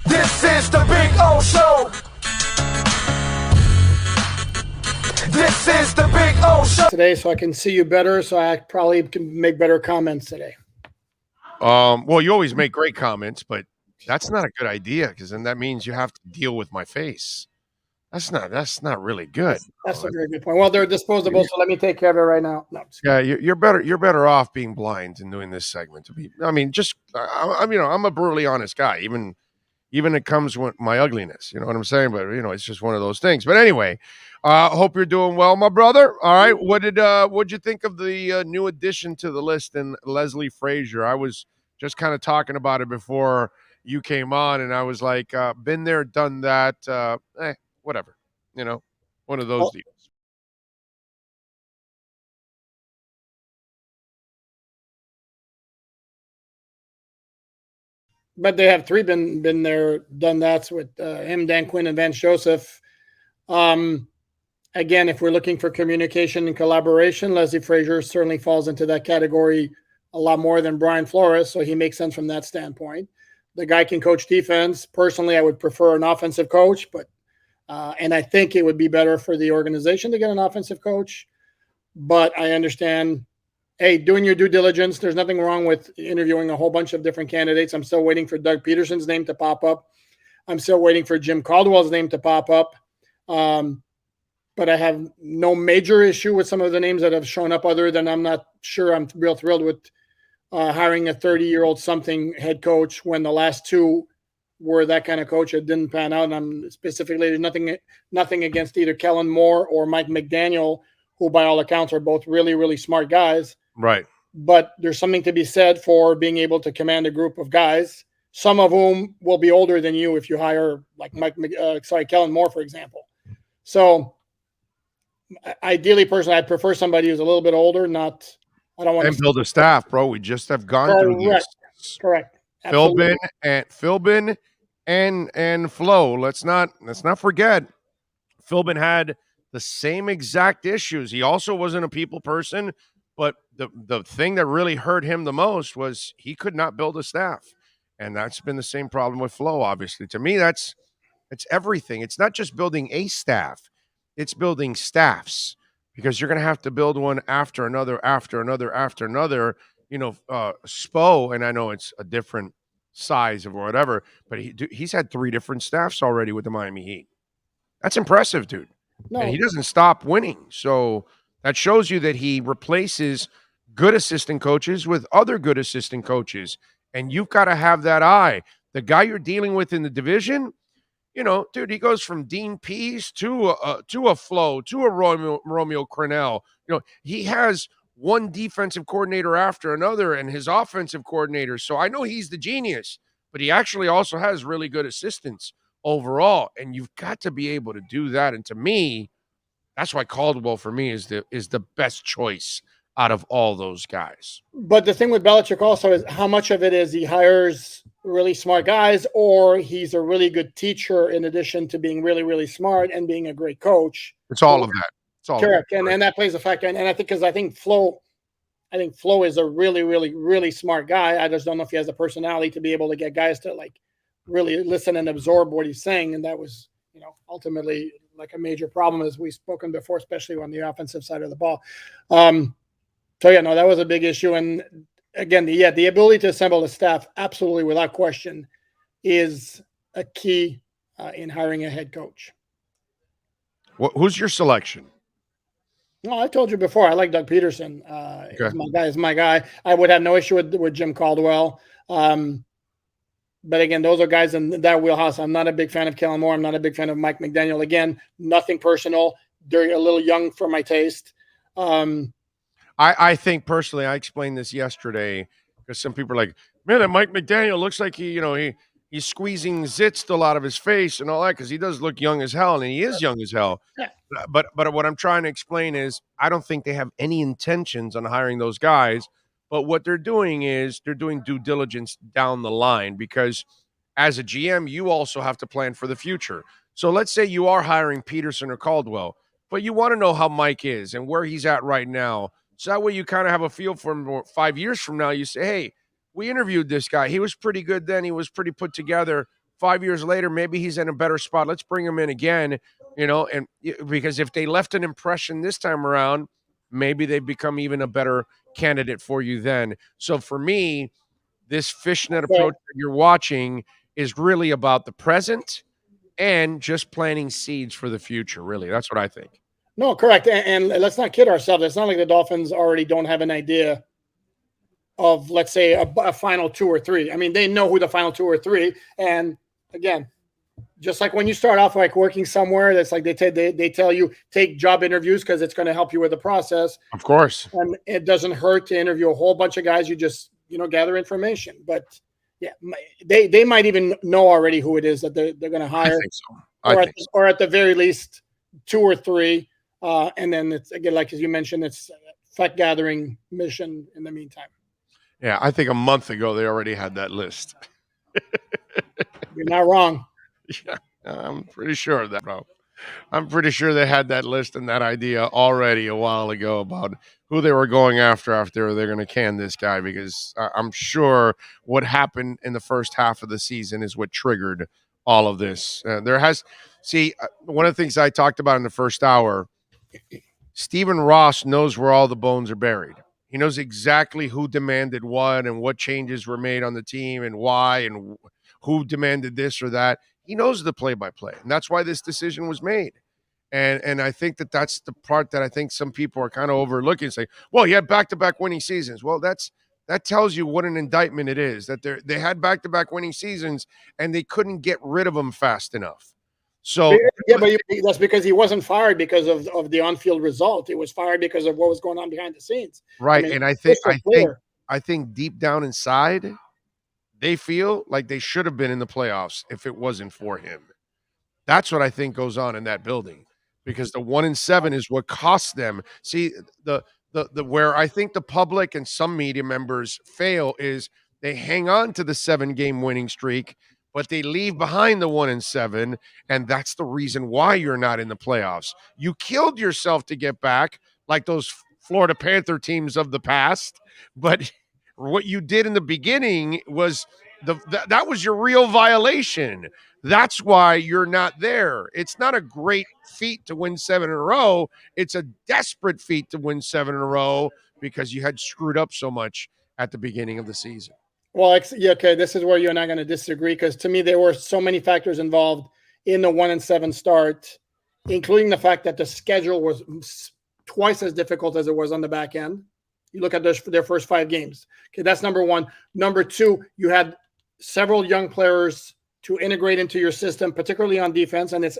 This is the Big O Show. This is the Big O Show. Today, so I can see you better, so I probably can make better comments today. Well, you always make great comments, but that's not a good idea because then that means you have to deal with my face. That's not really good. That's a very good point. Well, they're disposable, so let me take care of it right now. No, Yeah, you're better. You're better off being blind than doing this segment. I mean, just I'm a brutally honest guy. Even it comes with my ugliness. You know what I'm saying? But it's just one of those things. But anyway, hope you're doing well, my brother. All right, what'd you think of the new addition to the list in Leslie Frazier? I was just kind of talking about it before you came on, and I was like, been there, done that. Whatever. One of those deals. but they have three been there, done that with him, Dan Quinn, and Vance Joseph. Again, if we're looking for communication and collaboration, Leslie Frazier certainly falls into that category a lot more than Brian Flores, so he makes sense from that standpoint. The guy can coach defense. Personally, I would prefer an offensive coach, but and I think it would be better for the organization to get an offensive coach. But I understand, hey, doing your due diligence. There's nothing wrong with interviewing a whole bunch of different candidates. I'm still waiting for Doug Peterson's name to pop up. I'm still waiting for Jim Caldwell's name to pop up. But I have no major issue with some of the names that have shown up, other than I'm not sure I'm real thrilled with hiring a 30-year-old something head coach when the last two were that kind of coach. It didn't pan out. And I'm specifically, there's nothing against either Kellen Moore or Mike McDaniel, who by all accounts are both really, really smart guys. Right. But there's something to be said for being able to command a group of guys, some of whom will be older than you if you hire like Kellen Moore, for example. So ideally, personally, I'd prefer somebody who's a little bit older, not – I don't want and build a staff, bro. We just have gone through this. Correct. Philbin and Flo. Let's not forget. Philbin had the same exact issues. He also wasn't a people person, but the thing that really hurt him the most was he could not build a staff. And that's been the same problem with Flo, obviously. To me, it's everything. It's not just building a staff. It's building staffs, because you're going to have to build one after another, after another, after another. Spo, and I know it's a different size of whatever, but he's had 3 different staffs already with the Miami Heat. That's impressive, dude. No. And he doesn't stop winning. So that shows you that he replaces good assistant coaches with other good assistant coaches. And you've got to have that eye. The guy you're dealing with in the division, dude, he goes from Dean Pease to a Flo, to a Romeo Crennel. He has one defensive coordinator after another and his offensive coordinators. So I know he's the genius, but he actually also has really good assistants overall. And you've got to be able to do that. And to me, that's why Caldwell for me is the best choice out of all those guys. But the thing with Belichick also is how much of it is he hires really smart guys, or he's a really good teacher in addition to being really, really smart and being a great coach. It's all of that. It's all correct. And that plays a factor. And I think Flo is a really, really, really smart guy. I just don't know if he has the personality to be able to get guys to like really listen and absorb what he's saying. And that was, ultimately like a major problem, as we've spoken before, especially on the offensive side of the ball. That was a big issue. And again, the ability to assemble a staff, absolutely, without question, is a key in hiring a head coach. Who's your selection? Well, I told you before, I like Doug Peterson. Okay. Is my guy. I would have no issue with Jim Caldwell. But again, those are guys in that wheelhouse. I'm not a big fan of Kellen Moore. I'm not a big fan of Mike McDaniel. Again, nothing personal. They're a little young for my taste. I think personally, I explained this yesterday because some people are like, man, that Mike McDaniel looks like he's squeezing zits still out of his face and all that, because he does look young as hell, and he is young as hell. Yeah. But what I'm trying to explain is I don't think they have any intentions on hiring those guys. But what they're doing is they're doing due diligence down the line, because as a GM, you also have to plan for the future. So let's say you are hiring Peterson or Caldwell, but you want to know how Mike is and where he's at right now. So that way you kind of have a feel for him 5 years from now. You say, hey, we interviewed this guy. He was pretty good then. He was pretty put together. 5 years later, maybe he's in a better spot. Let's bring him in again, and because if they left an impression this time around, maybe they become even a better candidate for you then. So for me, this fishnet approach that you're watching is really about the present and just planting seeds for the future. Really, that's what I think. No, correct. And let's not kid ourselves. It's not like the Dolphins already don't have an idea of, let's say, a final 2 or 3. I mean, they know who the final 2 or 3. And again, just like when you start off like working somewhere, that's like they tell you take job interviews because it's going to help you with the process. Of course. And it doesn't hurt to interview a whole bunch of guys. You just, gather information. But yeah, they might even know already who it is that they're going to hire. I think so. Or at the very least 2 or 3. And then it's, again, like as you mentioned, it's fact gathering mission in the meantime. Yeah, I think a month ago they already had that list. You're not wrong. Yeah, I'm pretty sure of that, bro. I'm pretty sure they had that list and that idea already a while ago about who they were going after they're going to can this guy, because I'm sure what happened in the first half of the season is what triggered all of this. One of the things I talked about in the first hour, Stephen Ross knows where all the bones are buried. He knows exactly who demanded what and what changes were made on the team and why and who demanded this or that. He knows the play-by-play, and that's why this decision was made. And I think that's the part that I think some people are kind of overlooking, saying, well, he had back-to-back winning seasons. Well, that tells you what an indictment it is, that they had back-to-back winning seasons, and they couldn't get rid of them fast enough. So yeah, but that's because he wasn't fired because of the on-field result. He was fired because of what was going on behind the scenes. Right. And I think deep down inside, they feel like they should have been in the playoffs if it wasn't for him. That's what I think goes on in that building, because the 1-7 is what costs them. See, the where I think the public and some media members fail is they hang on to the 7-game winning streak, but they leave behind the 1-7, and that's the reason why you're not in the playoffs. You killed yourself to get back, like those Florida Panther teams of the past, but what you did in the beginning was that was your real violation. That's why you're not there. It's not a great feat to win 7 in a row. It's a desperate feat to win 7 in a row because you had screwed up so much at the beginning of the season. Well, okay, this is where you and I are going to disagree, because to me there were so many factors involved in the 1-7 start, including the fact that the schedule was twice as difficult as it was on the back end. You look at their first 5 games. Okay, that's number one. Number two, you had several young players to integrate into your system, particularly on defense, and it's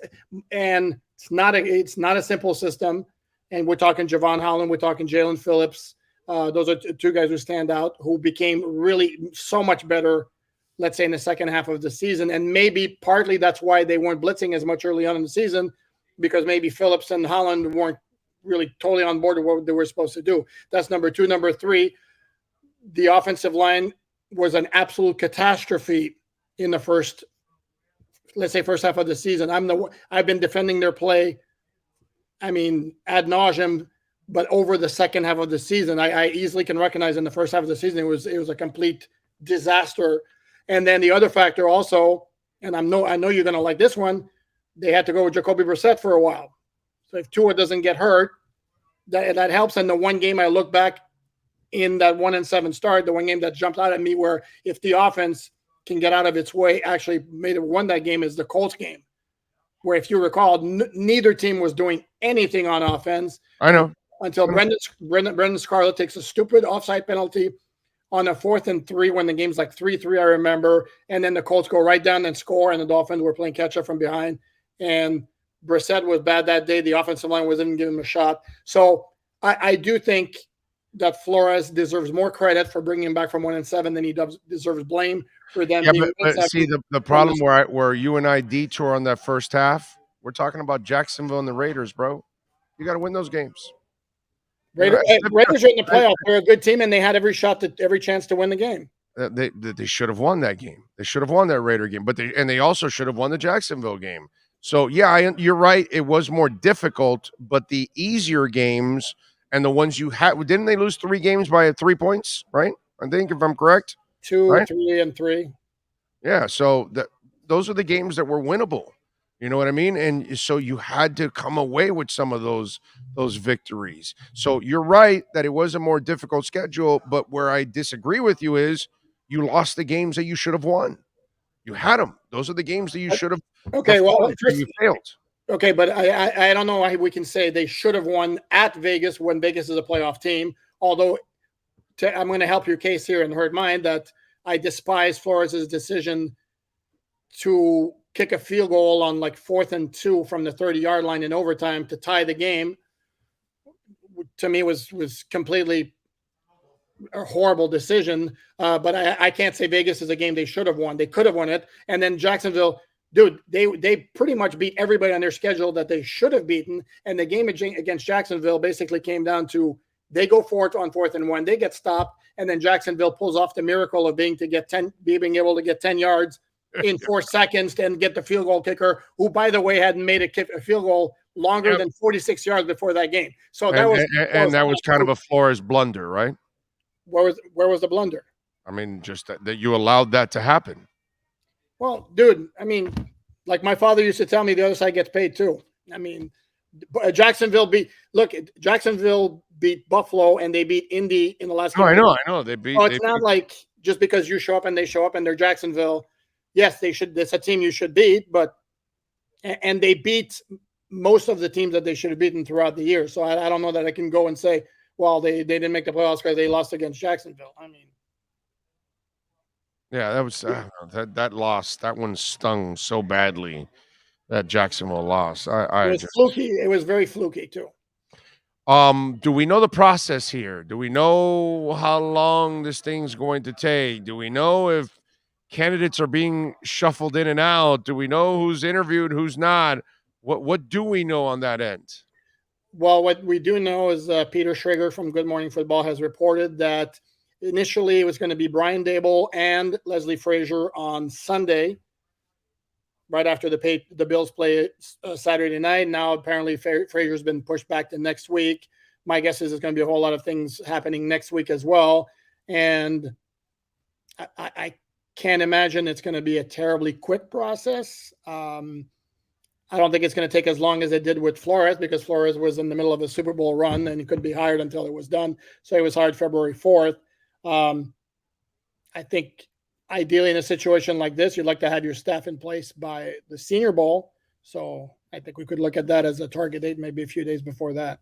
not a simple system. And we're talking Javon Holland, we're talking Jalen Phillips. Those are 2 guys who stand out, who became really so much better, let's say, in the second half of the season. And maybe partly that's why they weren't blitzing as much early on in the season, because maybe Phillips and Holland weren't really totally on board with what they were supposed to do. That's number 2. Number 3, the offensive line was an absolute catastrophe in the first half of the season. I've been defending their play, ad nauseum, but over the second half of the season, I easily can recognize in the first half of the season it was a complete disaster. And then the other factor also, and I know you're going to like this one, they had to go with Jacoby Brissett for a while. So if Tua doesn't get hurt, that helps. And the one game I look back in that 1-7 start, the one game that jumped out at me where if the offense can get out of its way, actually made it won that game, is the Colts game, where if you recall, neither team was doing anything on offense. I know. Until Brendan Scarlett takes a stupid offside penalty on a 4th and 3 when the game's like 3-3, I remember. And then the Colts go right down and score, and the Dolphins were playing catch up from behind. And Brissett was bad that day. The offensive line wasn't giving him a shot. So I do think that Flores deserves more credit for bringing him back from 1-7 than he deserves blame for them. Yeah, but see, the problem where you and I detour on that first half, we're talking about Jacksonville and the Raiders, bro. You got to win those games. Raiders are in the playoffs. They're a good team, and they had every chance to win the game. They should have won that game. They should have won that Raider game, but they also should have won the Jacksonville game. So yeah, you're right. It was more difficult, but the easier games and the ones you had, didn't they lose 3 games by 3 points? Right? I think, if I'm correct, 2, right? 3, and 3. Yeah. So are the games that were winnable. You know what I mean? And so you had to come away with some of those victories. So you're right that it was a more difficult schedule, but where I disagree with you is you lost the games that you should have won. You had them. Those are the games that you should have Okay, well, won, and you failed. okay, but I don't know why we can say they should have won at Vegas when Vegas is a playoff team. Although I'm going to help your case here and hurt mine that I despise Flores' decision to kick a field goal on like 4th and 2 from the 30-yard line in overtime to tie the game. To me, was completely a horrible decision. But I can't say Vegas is a game they should have won. They could have won it. And then Jacksonville, dude, they pretty much beat everybody on their schedule that they should have beaten. And the game against Jacksonville basically came down to they go for it on 4th and 1. They get stopped, and then Jacksonville pulls off the miracle of being able to get 10 yards in 4 seconds and get the field goal kicker, who, by the way, hadn't made a field goal longer than 46 yards before that game. So that was kind of a Flores blunder, right? Where was the blunder? I mean, just that you allowed that to happen. Well, dude, I mean, like my father used to tell me, the other side gets paid too. I mean, Jacksonville beat Buffalo, and they beat Indy in the last game. I know. They beat. So it's not like just because you show up and they show up and they're Jacksonville. Yes, they should. That's a team you should beat, and they beat most of the teams that they should have beaten throughout the year. So I don't know that I can go and say, well, they didn't make the playoffs because they lost against Jacksonville. I mean, yeah, that was that loss. That one stung so badly. That Jacksonville loss. It was fluky. It was very fluky too. Do we know the process here? Do we know how long this thing's going to take? Do we know if candidates are being shuffled in and out? Do we know who's interviewed, who's not? What do we know on that end? Well, what we do know is Peter Schrager from Good Morning Football has reported that initially it was going to be Brian Daboll and Leslie Frazier on Sunday, right after the Bills play Saturday night. Now, apparently, Frazier's been pushed back to next week. My guess is there's going to be a whole lot of things happening next week as well. And I can't imagine it's going to be a terribly quick process. I don't think it's going to take as long as it did with Flores, because Flores was in the middle of a Super Bowl run and he couldn't be hired until it was done. So he was hired February 4th. I think ideally in a situation like this, you'd like to have your staff in place by the Senior Bowl. So I think we could look at that as a target date, maybe a few days before that.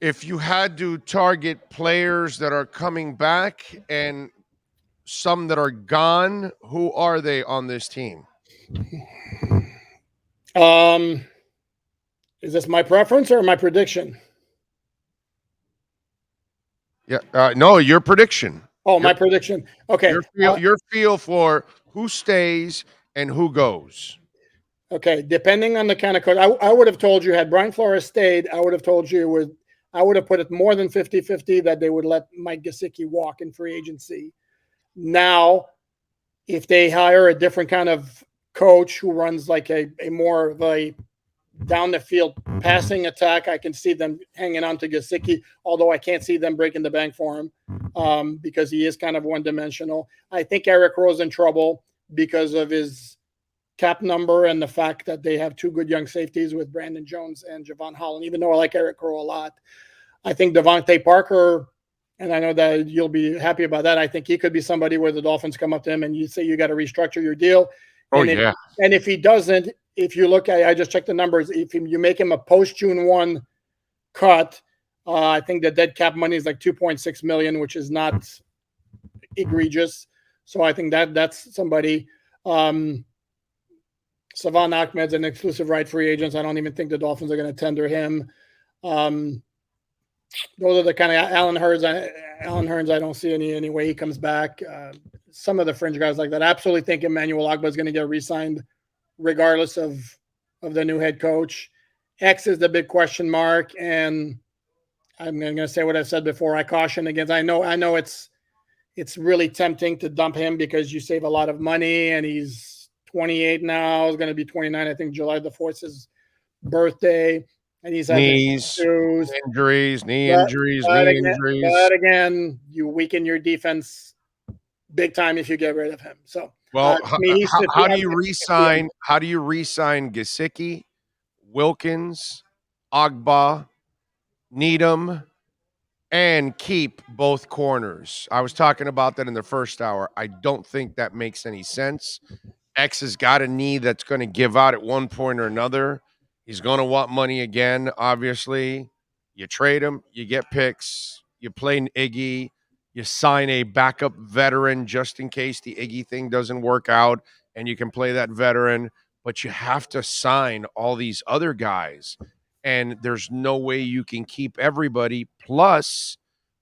If you had to target players that are coming back and some that are gone, who are they on this team? Is this my preference or my prediction? Yeah, no, your prediction. Oh, my prediction. Okay. Your feel for who stays and who goes. Okay, depending on the kind of coach, I would have told you, had Brian Flores stayed, I would have told you I would have put it more than 50-50 that they would let Mike Gesicki walk in free agency. Now, if they hire a different kind of coach who runs like a more of a down the field passing attack, I can see them hanging on to Gesicki, although I can't see them breaking the bank for him because he is kind of one-dimensional. I think Eric Rowe's in trouble because of his cap number and the fact that they have two good young safeties with Brandon Jones and Javon Holland, even though I like Eric Rowe a lot. I think Devontae Parker, and I know that you'll be happy about that, I think he could be somebody where the Dolphins come up to him and you say you got to restructure your deal. And if he doesn't, if you look at, I just checked the numbers, if you make him a post-June 1 cut, I think the dead cap money is like $2.6 million, which is not egregious. So I think that's somebody. Savon Ahmed's an exclusive right free agent. I don't even think the Dolphins are going to tender him. Those are the kind of Alan Hearns. I don't see any way he comes back. Some of the fringe guys like that. I absolutely think Emmanuel Ogbah is going to get re-signed regardless of the new head coach. X is the big question mark, and I'm going to say what I've said before. I caution against. I know it's really tempting to dump him because you save a lot of money, and he's 28 now. He's going to be 29. I think July the 4th is his birthday, and he's had knee injuries. But again, you weaken your defense big time if you get rid of him. So Well, To me, he's 50, how do I'm you 50-50 on re-sign? How do you re-sign Gesicki, Wilkins, Agba, Needham, and keep both corners? I was talking about that in the first hour. I don't think that makes any sense. X has got a knee that's going to give out at one point or another. He's going to want money again, obviously. You trade him, you get picks, you play Iggy, you sign a backup veteran just in case the Iggy thing doesn't work out, and you can play that veteran, but you have to sign all these other guys. And there's no way you can keep everybody. Plus,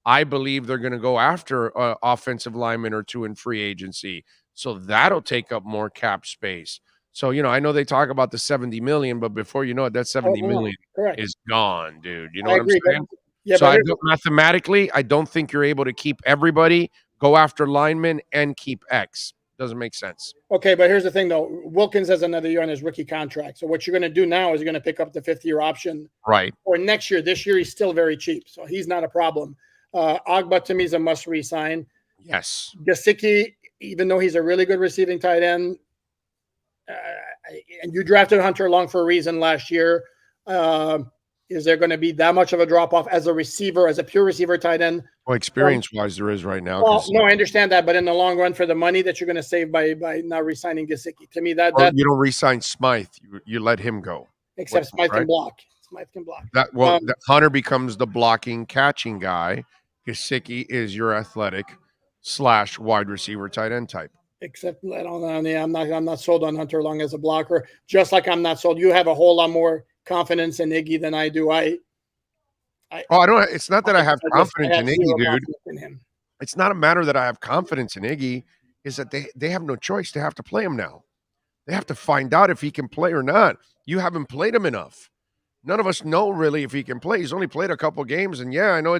I believe they're going to go after an offensive lineman or two in free agency. So that'll take up more cap space. So, I know they talk about the 70 million, but before you know it, that Oh, 70 no, million correct. is gone, dude. You know I what I'm agree, but saying? yeah, So but I here's don't, mathematically, I don't think you're able to keep everybody, go after linemen, and keep X. Doesn't make sense. okay, but here's the thing though. Wilkins has another year on his rookie contract. So what you're going to do now is you're going to pick up the 5th-year option Right. or next year. This year he's still very cheap, so he's not a problem. Agba to me is a must resign. Yes. Gesicki, even though he's a really good receiving tight end, and you drafted Hunter Long for a reason last year. Is there going to be that much of a drop off as a receiver, as a pure receiver tight end? Well, experience-wise, there is right now. Well, no, I understand that, but in the long run, for the money that you're going to save by not re-signing Gesicki, to me that you don't re-sign Smythe. You let him go. except Smythe right? can block. Smythe can block. That Hunter becomes the blocking, catching guy. Gesicki is your athletic / wide receiver tight end type. Except I don't know. Yeah, I'm not sold on Hunter Long as a blocker. Just like I'm not sold. You have a whole lot more confidence in Iggy than I do. I don't. It's not that I have confidence in Iggy, dude. In him. It's not a matter that I have confidence in Iggy. Is that they have no choice. They have to play him now. They have to find out if he can play or not. You haven't played him enough. None of us know really if he can play. He's only played a couple games, and yeah, I know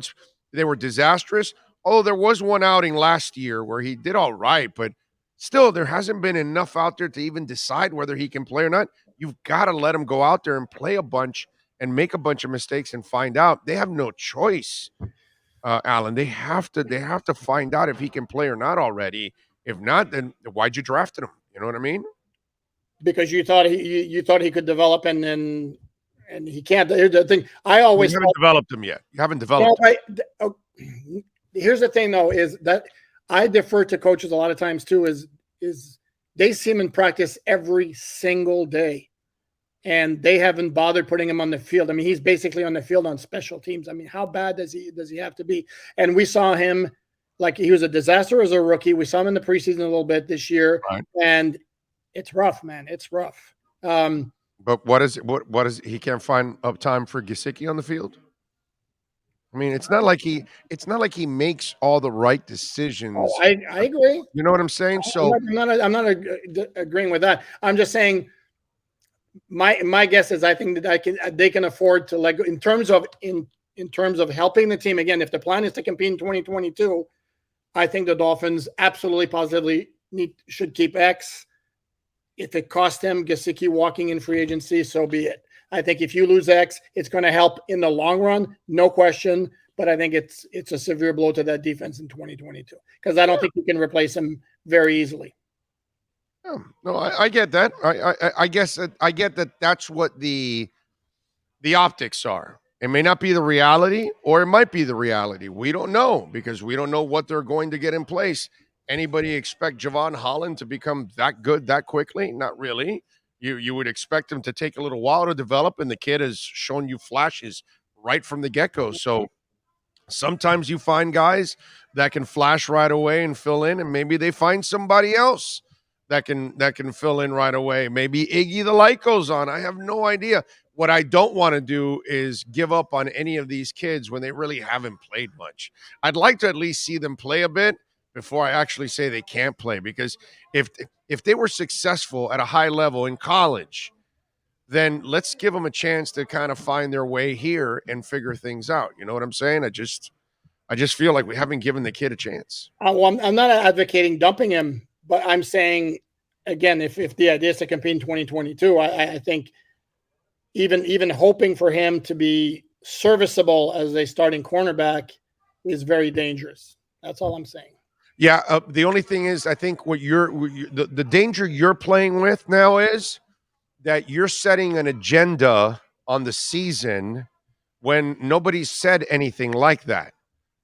they were disastrous. Oh, there was one outing last year where he did all right, but still, there hasn't been enough out there to even decide whether he can play or not. You've got to let him go out there and play a bunch and make a bunch of mistakes and find out. They have no choice, Alan. They have to find out if he can play or not already. If not, then why'd you draft him? You know what I mean? Because you thought you thought he could develop, and he can't. Here's the thing. I always haven't developed him yet. You haven't developed. Here's the thing, though, is that I defer to coaches a lot of times too. Is they see him in practice every single day, and they haven't bothered putting him on the field. I mean, he's basically on the field on special teams. I mean, how bad does he have to be? And we saw him like he was a disaster as a rookie. We saw him in the preseason a little bit this year, right. And it's rough, man. It's rough. But what is he can't find up time for Gesicki on the field? I mean, it's not like he makes all the right decisions. Oh, I agree. You know what I'm saying? So I'm not agreeing with that. I'm just saying my guess is I think that they can afford to like in terms of helping the team again. If the plan is to compete in 2022, I think the Dolphins absolutely positively should keep X. If it costs him Gesicki walking in free agency, so be it. I think if you lose X, it's going to help in the long run, no question. But I think it's a severe blow to that defense in 2022 because I don't think you can replace him very easily. No, I get that. I guess I get that. That's what the optics are. It may not be the reality, or it might be the reality. We don't know because we don't know what they're going to get in place. Anybody expect Javon Holland to become that good that quickly? Not really. You would expect him to take a little while to develop, and the kid has shown you flashes right from the get-go. So sometimes you find guys that can flash right away and fill in, and maybe they find somebody else that can fill in right away. Maybe Iggy the light goes on. I have no idea. What I don't want to do is give up on any of these kids when they really haven't played much. I'd like to at least see them play a bit before I actually say they can't play, because if they were successful at a high level in college, then let's give them a chance to kind of find their way here and figure things out. You know what I'm saying? I just feel like we haven't given the kid a chance. Well, I'm not advocating dumping him, but I'm saying, again, if the idea is to compete in 2022, I think even hoping for him to be serviceable as a starting cornerback is very dangerous. That's all I'm saying. Yeah, the only thing is, I think the danger you're playing with now is that you're setting an agenda on the season when nobody said anything like that.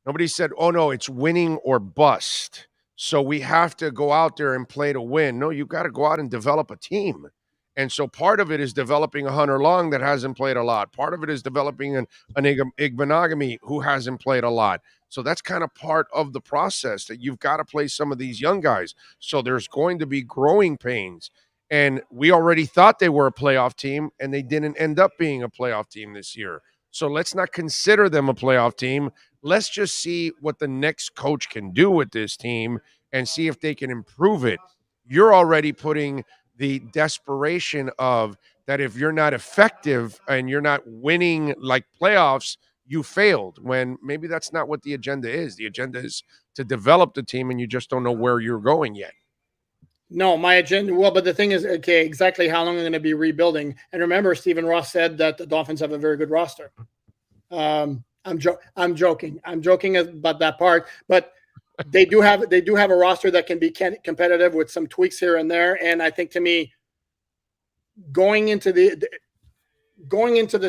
Nobody said, "Oh no, it's winning or bust." So we have to go out there and play to win. No, you got to go out and develop a team. And so part of it is developing a Hunter Long that hasn't played a lot. Part of it is developing an Igbenogany who hasn't played a lot. So that's kind of part of the process that you've got to play some of these young guys. So there's going to be growing pains. And we already thought they were a playoff team, and they didn't end up being a playoff team this year. So let's not consider them a playoff team. Let's just see what the next coach can do with this team and see if they can improve it. You're already putting the desperation of that if you're not effective and you're not winning like playoffs, you failed, when maybe that's not what the agenda is. The agenda is to develop the team, and you just don't know where you're going yet. No, my agenda. Well, but the thing is, okay, exactly how long are they going to be rebuilding? And remember, Stephen Ross said that the Dolphins have a very good roster. I'm joking. I'm joking about that part, but they do have a roster that can be competitive with some tweaks here and there. And I think, to me, going into the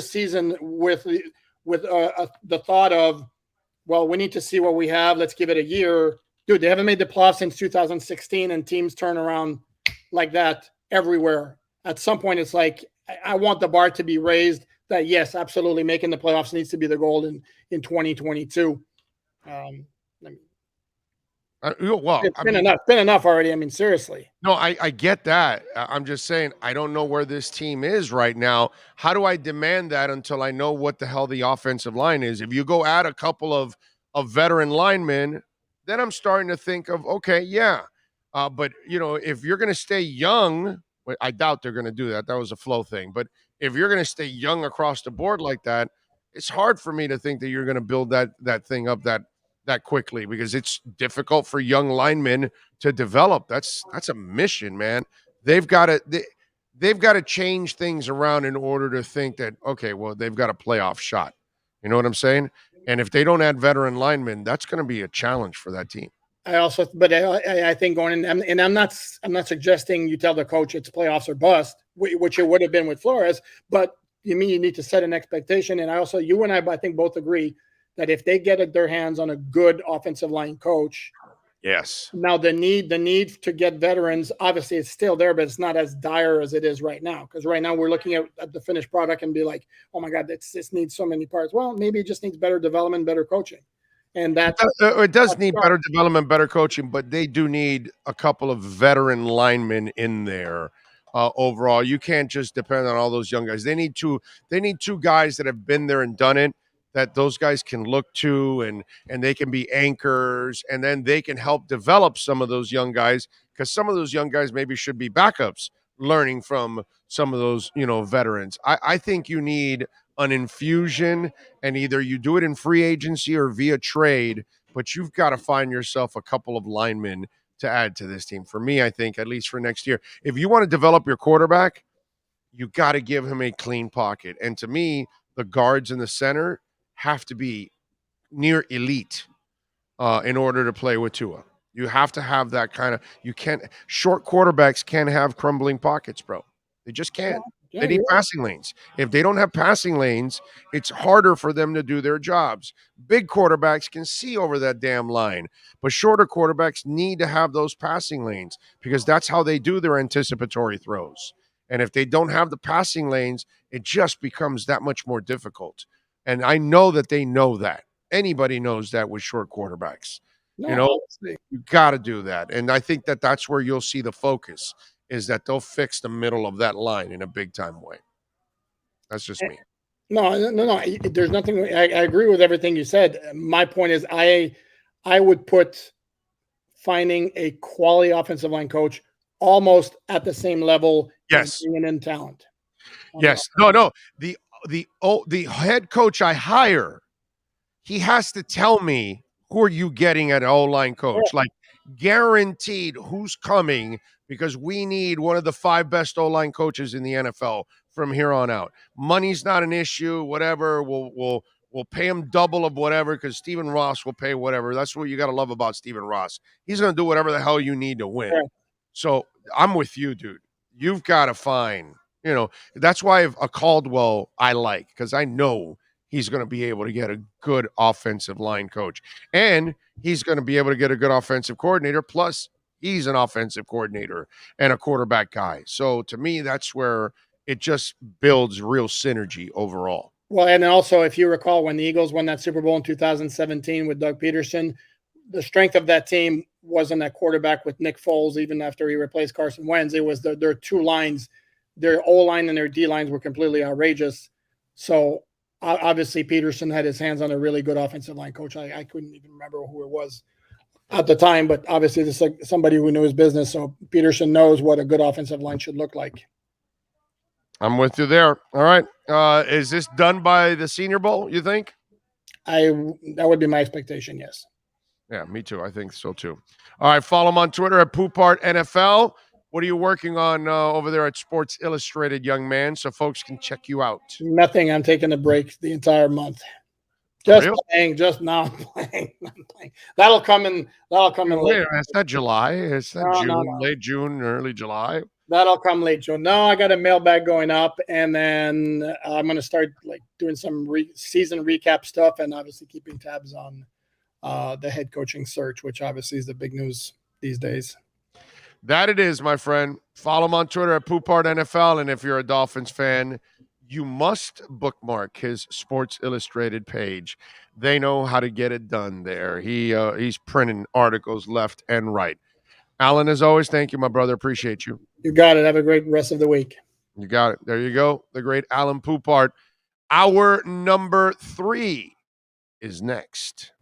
season with the thought of, well, we need to see what we have. Let's give it a year. Dude, they haven't made the playoffs since 2016, and teams turn around like that everywhere. At some point, it's like, I want the bar to be raised that, yes, absolutely, making the playoffs needs to be the goal in 2022. Well, It's been enough already. I mean, seriously. No, I get that. I'm just saying I don't know where this team is right now. How do I demand that until I know what the hell the offensive line is? If you go add a couple of veteran linemen, then I'm starting to think of, okay, yeah. But if you're going to stay young, I doubt they're going to do that. That was a flow thing. But if you're going to stay young across the board like that, it's hard for me to think that you're going to build that thing up that quickly, because it's difficult for young linemen to develop. That's a mission, man. They've got to they've got to change things around in order to think that, okay, well, they've got a playoff shot. You know what I'm saying? And if they don't add veteran linemen, that's going to be a challenge for that team. I think going in, and I'm not suggesting you tell the coach it's playoffs or bust, which it would have been with Flores, but you need to set an expectation. And you and I think both agree that if they get their hands on a good offensive line coach, yes. Now the need to get veterans, obviously it's still there, but it's not as dire as it is right now. Because right now we're looking at the finished product and be like, oh my God, this needs so many parts. Well, maybe it just needs better development, better coaching. And it does need better development, better coaching, but they do need a couple of veteran linemen in there. Overall, you can't just depend on all those young guys. They need two guys that have been there and done it, that those guys can look to, and they can be anchors, and then they can help develop some of those young guys, because some of those young guys maybe should be backups learning from some of those veterans. I think you need an infusion, and either you do it in free agency or via trade, but you've got to find yourself a couple of linemen to add to this team. For me, I think, at least for next year, if you want to develop your quarterback, you got to give him a clean pocket. And to me, the guards in the center have to be near elite in order to play with Tua. You have to have that kind of, short quarterbacks can't have crumbling pockets, bro. They just can't. They need passing lanes. If they don't have passing lanes, it's harder for them to do their jobs. Big quarterbacks can see over that damn line, but shorter quarterbacks need to have those passing lanes, because that's how they do their anticipatory throws. And if they don't have the passing lanes, it just becomes that much more difficult. And I know that they know that. Anybody knows that with short quarterbacks. You got to do that. And I think that that's where you'll see the focus, is that they'll fix the middle of that line in a big time way. That's just me. No. There's nothing. I agree with everything you said. My point is, I would put finding a quality offensive line coach almost at the same level. Yes. As bringing in talent. Yes. No. The head coach I hire, he has to tell me, who are you getting at O-line coach? Like, guaranteed who's coming, because we need one of the 5 best O-line coaches in the NFL from here on out. Money's not an issue. Whatever, we'll We'll pay him double of whatever because Stephen Ross will pay whatever. That's what you got to love about Stephen Ross. He's going to do whatever the hell you need to win. Right. So I'm with you, dude. You've got to find, that's why a Caldwell I like, because I know he's going to be able to get a good offensive line coach. And he's going to be able to get a good offensive coordinator. Plus, he's an offensive coordinator and a quarterback guy. So to me, that's where it just builds real synergy overall. Well, and also, if you recall, when the Eagles won that Super Bowl in 2017 with Doug Peterson, the strength of that team wasn't that quarterback with Nick Foles, even after he replaced Carson Wentz. It was their two lines. Their O-line and their D-lines were completely outrageous. So, obviously, Peterson had his hands on a really good offensive line coach. I couldn't even remember who it was at the time, but obviously, this is somebody who knew his business. So, Peterson knows what a good offensive line should look like. I'm with you there. All right. Is this done by the Senior Bowl, you think? That would be my expectation, yes. Yeah, me too. I think so too. All right. Follow him on Twitter at Poupart NFL. What are you working on over there at Sports Illustrated, young man, so folks can check you out? Nothing. I'm taking a break the entire month. Just Really? playing. Just now playing. That'll come in. Wait, it's not July. It's not June, No. late June, early July. That'll come late June. No, I got a mailbag going up, and then I'm going to start doing some season recap stuff, and obviously keeping tabs on the head coaching search, which obviously is the big news these days. That it is, my friend. Follow him on Twitter at Poupart NFL, and if you're a Dolphins fan, you must bookmark his Sports Illustrated page. They know how to get it done there. He's printing articles left and right. Alain, as always, thank you, my brother. Appreciate you. You got it. Have a great rest of the week. You got it. There you go. The great Alain Poupart. Hour number 3 is next.